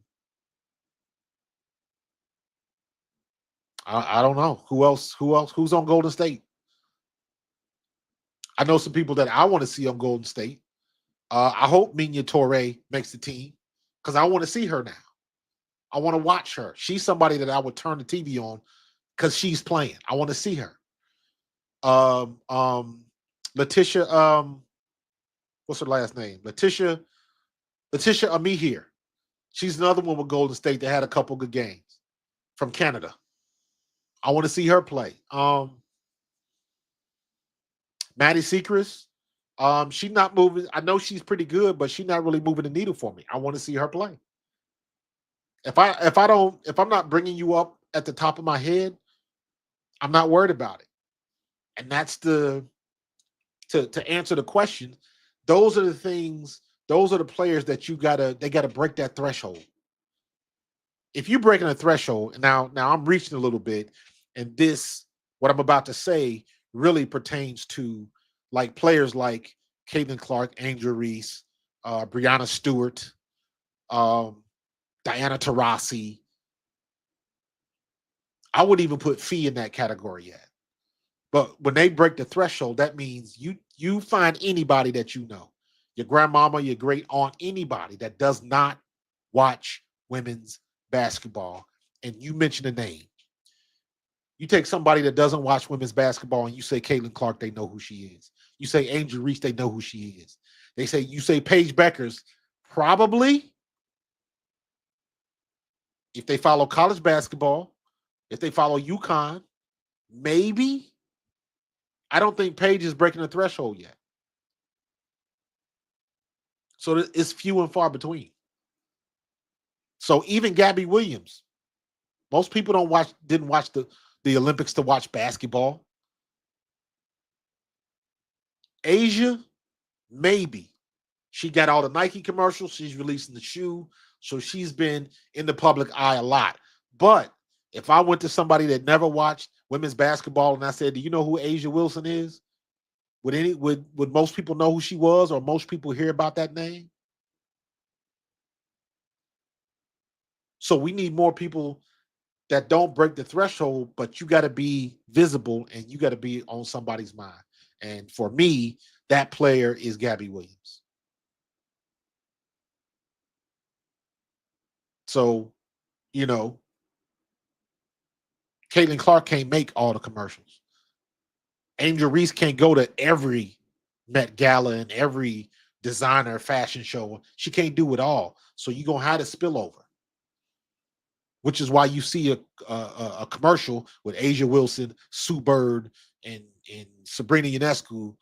I don't know who else. Who else? Who's on Golden State? I know some people that I want to see on Golden State. I hope Minya Torre makes the team because I want to see her now. I want to watch her. She's somebody that I would turn the TV on because she's playing. I want to see her. Um, um, Letitia, what's her last name? Letitia Amihir. She's another one with Golden State that had a couple good games from Canada. I want to see her play. Maddie Sechrist. She's not moving. I know she's pretty good, but she's not really moving the needle for me. I want to see her play. If I'm not bringing you up at the top of my head, I'm not worried about it. And that's the to answer the question. Those are the things. Those are the players that they gotta break that threshold. If you're breaking a threshold, now I'm reaching a little bit, and this what I'm about to say really pertains to like players like Caitlin Clark, Angel Reese, Brianna Stewart, um, Diana Taurasi. I would even put Fee in that category yet. But when they break the threshold, that means you find anybody that you know, your grandmama, your great aunt, anybody that does not watch women's basketball, and you mention a name. You take somebody that doesn't watch women's basketball and you say Caitlin Clark, they know who she is. You say Angel Reese, they know who she is. You say Paige Beckers, probably if they follow college basketball, if they follow UConn, maybe. I don't think Paige is breaking the threshold yet. So it's few and far between. So even Gabby Williams, most people didn't watch the Olympics to watch basketball. Asia, maybe. She got all the Nike commercials. She's releasing the shoe. So she's been in the public eye a lot. But if I went to somebody that never watched women's basketball and I said, do you know who Asia Wilson is? Would most people know who she was, or most people hear about that name? So we need more people that don't break the threshold, but you got to be visible and you got to be on somebody's mind. And for me, that player is Gabby Williams. So, you know, Caitlin Clark can't make all the commercials. Angel Reese can't go to every Met Gala and every designer fashion show. She can't do it all. So you're going to have to spill over, which is why you see a commercial with Asia Wilson, Sue Bird, and Sabrina Ionescu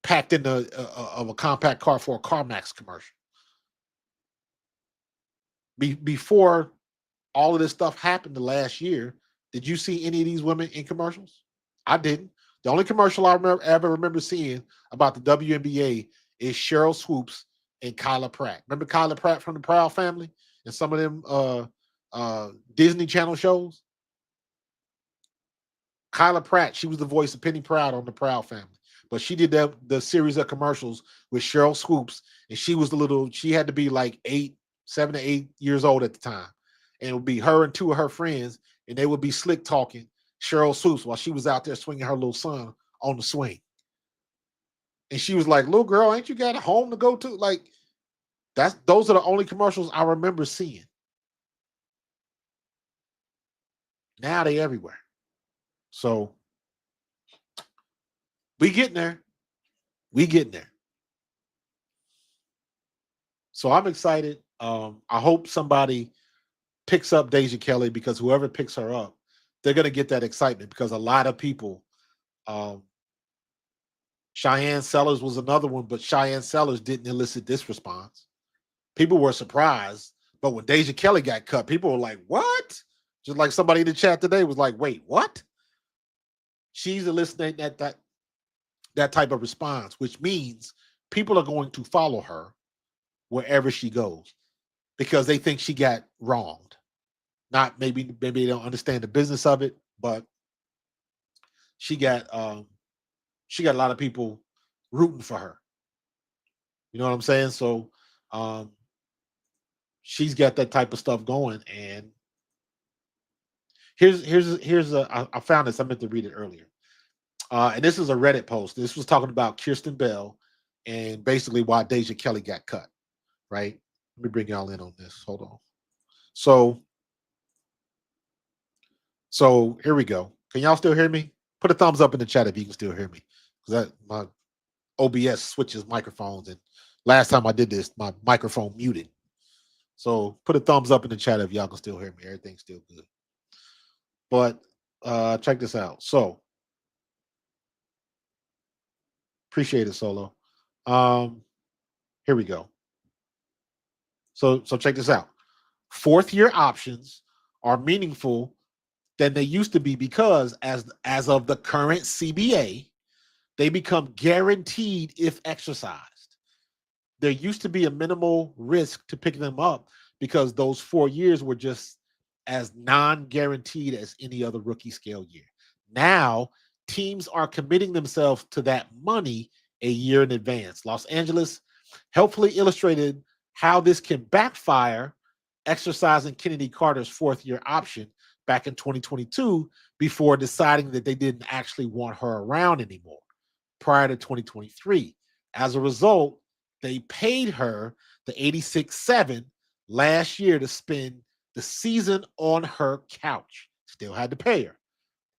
packed in of a compact car for a CarMax commercial. Before all of this stuff happened the last year, did you see any of these women in commercials? I didn't. The only commercial I ever remember seeing about the WNBA is Cheryl Swoops and Kyla Pratt. Remember Kyla Pratt from the Proud Family and some of them Disney Channel shows? Kyla Pratt, she was the voice of Penny Proud on the Proud Family. But she did the series of commercials with Cheryl Swoops, and she had to be like 7 to 8 years old at the time. And it would be her and two of her friends, and they would be slick talking Cheryl Swoops while she was out there swinging her little son on the swing. And she was like, little girl, ain't you got a home to go to? Like, those are the only commercials I remember seeing. Now they everywhere. So we getting there. We getting there. So I'm excited. I hope somebody picks up Deja Kelly, because whoever picks her up, they're going to get that excitement, because a lot of people, Cheyenne Sellers was another one, but Cheyenne Sellers didn't elicit this response. People were surprised, but when Deja Kelly got cut, people were like, what? Just like somebody in the chat today was like, wait, what? She's eliciting that type of response, which means people are going to follow her wherever she goes because they think she got wronged. Not maybe they don't understand the business of it, but she got a lot of people rooting for her. You know what I'm saying? So she's got that type of stuff going. And I found this. I meant to read it earlier. And this is a Reddit post. This was talking about Kierstan Bell and basically why Deja Kelly got cut. Right. Let me bring y'all in on this. Hold on. So here we go. Can y'all still hear me? Put a thumbs up in the chat if you can still hear me. Because that my OBS switches microphones, and last time I did this, my microphone muted. So put a thumbs up in the chat if y'all can still hear me. Everything's still good. But check this out. So appreciate it, Solo. Here we go. So check this out. Fourth year options are meaningful than they used to be because as of the current CBA, they become guaranteed if exercised. There used to be a minimal risk to picking them up because those 4 years were just as non-guaranteed as any other rookie scale year. Now, teams are committing themselves to that money a year in advance. Los Angeles helpfully illustrated how this can backfire, exercising Kennedy Carter's fourth-year option back in 2022 before deciding that they didn't actually want her around anymore prior to 2023. As a result, they paid her the 86.7 last year to spend the season on her couch. Still had to pay her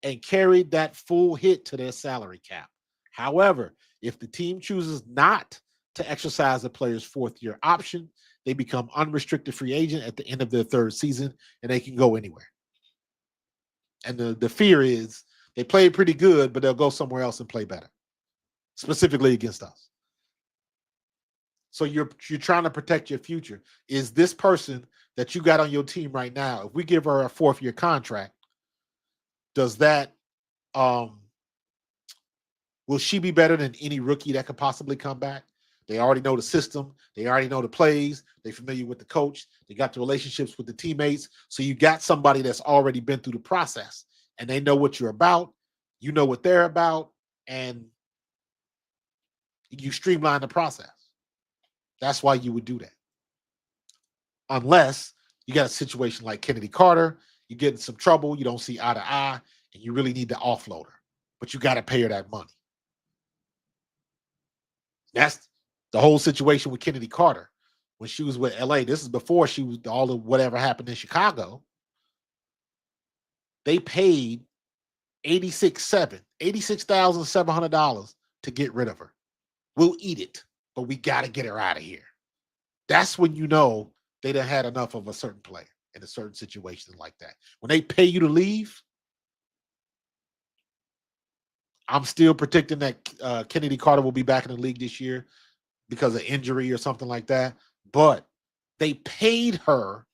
and carried that full hit to their salary cap. However, if the team chooses not to exercise the player's fourth-year option, they become unrestricted free agent at the end of their third season, and they can go anywhere. And the fear is they played pretty good, but they'll go somewhere else and play better, specifically against us. So you're trying to protect your future. Is this person that you got on your team right now, if we give her a fourth-year contract, does that will she be better than any rookie that could possibly come back? They already know the system. They already know the plays. They're familiar with the coach. They got the relationships with the teammates. So you got somebody that's already been through the process, and they know what you're about. You know what they're about, and you streamline the process. That's why you would do that. Unless you got a situation like Kennedy Carter, you get in some trouble, you don't see eye to eye, and you really need to offload her. But you got to pay her that money. That's the whole situation with Kennedy Carter when she was with LA. This is before she was all of whatever happened in Chicago. They paid $86,700 to get rid of her. We'll eat it, but we got to get her out of here. That's when you know they done had enough of a certain player in a certain situation like that. When they pay you to leave, I'm still predicting that Kennedy Carter will be back in the league this year because of injury or something like that. But they paid her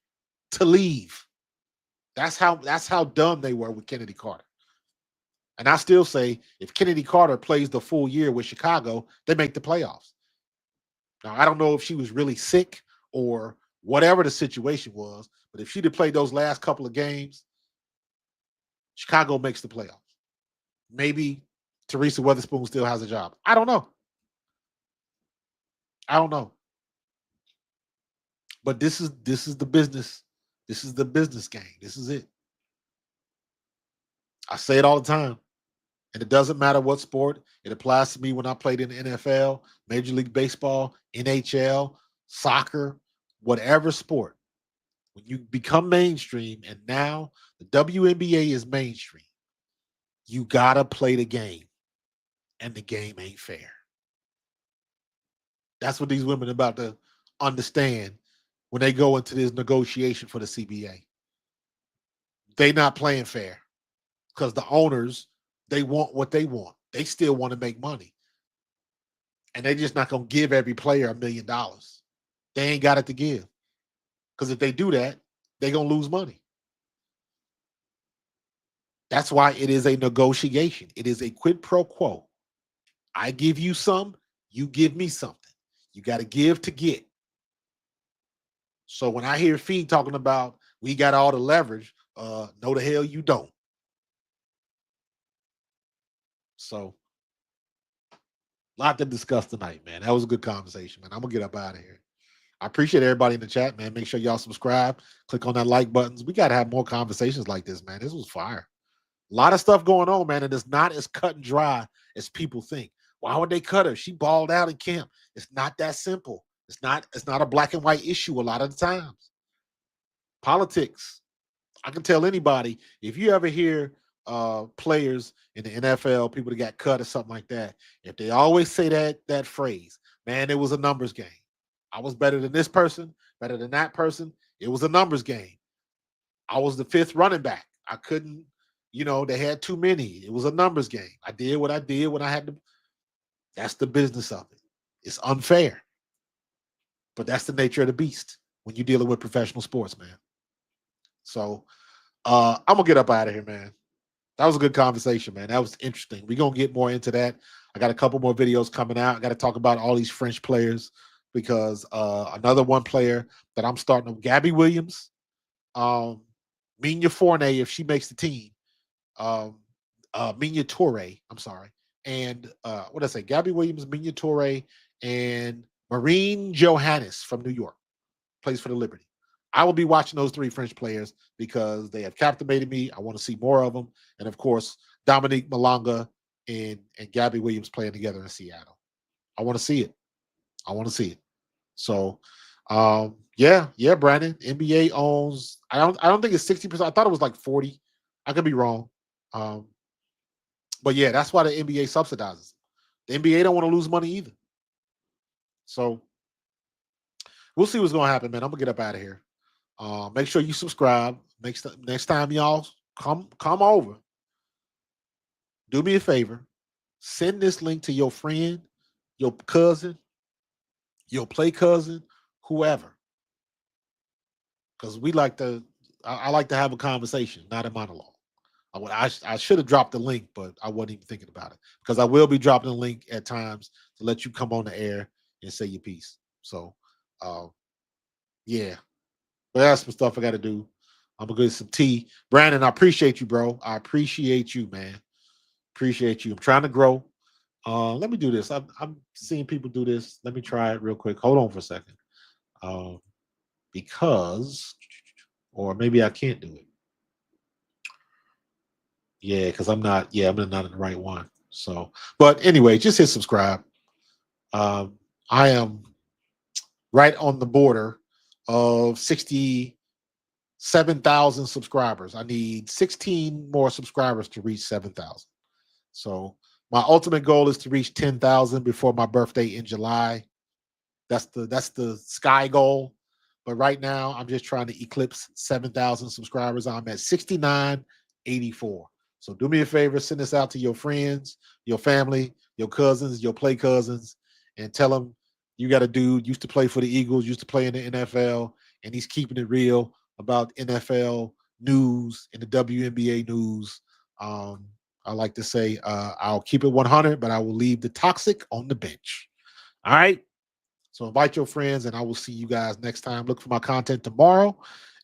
to leave. That's how dumb they were with Kennedy Carter. And I still say if Kennedy Carter plays the full year with Chicago, they make the playoffs. Now, I don't know if she was really sick or whatever the situation was, but if she'd have played those last couple of games, Chicago makes the playoffs. Maybe Teresa Weatherspoon still has a job. I don't know. But this is the business. This is the business game. This is it. I say it all the time. And it doesn't matter what sport. It applies to me when I played in the NFL, Major League Baseball, NHL, soccer, whatever sport. When you become mainstream, and now the WNBA is mainstream, you got to play the game. And the game ain't fair. That's what these women are about to understand when they go into this negotiation for the CBA. They not playing fair because the owners, they want what they want. They still want to make money. And they're just not going to give every player $1 million. They ain't got it to give. Because if they do that, they're going to lose money. That's why it is a negotiation. It is a quid pro quo. I give you some, you give me something. You got to give to get. So when I hear Fee talking about we got all the leverage, no the hell you don't. So a lot to discuss tonight, man. That was a good conversation, man. I'm gonna get up out of here. I appreciate everybody in the chat, man. Make sure y'all subscribe, click on that like buttons. We got to have more conversations like this, man. This was fire. A lot of stuff going on, man, and it's not as cut and dry as people think. Why would they cut her? She balled out in camp. It's not that simple. It's not a black and white issue a lot of the times. Politics. I can tell anybody, if you ever hear players in the NFL, people that got cut or something like that, if they always say that phrase, man, it was a numbers game. I was better than this person, better than that person. It was a numbers game. I was the fifth running back. I couldn't, they had too many. It was a numbers game. I did what I did when I had to. That's the business of it. It's unfair. But that's the nature of the beast when you're dealing with professional sports, man. So I'm going to get up out of here, man. That was a good conversation, man. That was interesting. We're going to get more into that. I got a couple more videos coming out. I got to talk about all these French players because another one player that I'm starting with, Gabby Williams, Minya Fournier, if she makes the team, Minya Toure, I'm sorry, and what did I say? Gabby Williams, Minya Toure, and Marine Johannes from New York, plays for the Liberty. I will be watching those three French players because they have captivated me. I want to see more of them. And of course, Dominique Malanga and Gabby Williams playing together in Seattle. I want to see it. I want to see it. So, yeah, Brandon. NBA owns. I don't think it's 60%. I thought it was like 40. I could be wrong. But yeah, that's why the NBA subsidizes. The NBA don't want to lose money either. So we'll see what's going to happen, man. I'm gonna get up out of here. Make sure you subscribe. Next time y'all come over, do me a favor. Send this link to your friend, your cousin, your play cousin, whoever. Because I like to have a conversation, not a monologue. I should have dropped the link, but I wasn't even thinking about it. Because I will be dropping the link at times to let you come on the air and say your piece. So, yeah. But that's some stuff I got to do. I'm going to get some tea. Brandon, I appreciate you, bro. I appreciate you, man. Appreciate you. I'm trying to grow. Let me do this. I'm seeing people do this. Let me try it real quick. Hold on for a second. Or maybe I can't do it. Yeah, because I'm not in the right one. So, but anyway, just hit subscribe. I am right on the border of 67,000 subscribers. I need 16 more subscribers to reach 7,000. So my ultimate goal is to reach 10,000 before my birthday in July. That's the sky goal. But right now, I'm just trying to eclipse 7,000 subscribers. I'm at 6,984. So do me a favor, send this out to your friends, your family, your cousins, your play cousins, and tell them you got a dude used to play for the Eagles, used to play in the NFL, and he's keeping it real about NFL news and the WNBA news. I like to say I'll keep it 100, but I will leave the toxic on the bench. All right. So invite your friends, and I will see you guys next time. Look for my content tomorrow,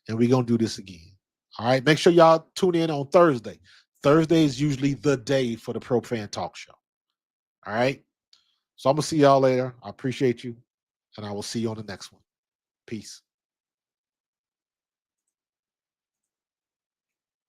and we're going to do this again. All right. Make sure y'all tune in on Thursday. Thursday is usually the day for the Pro Fan Talk Show. All right. So I'm going to see y'all later. I appreciate you, and I will see you on the next one. Peace.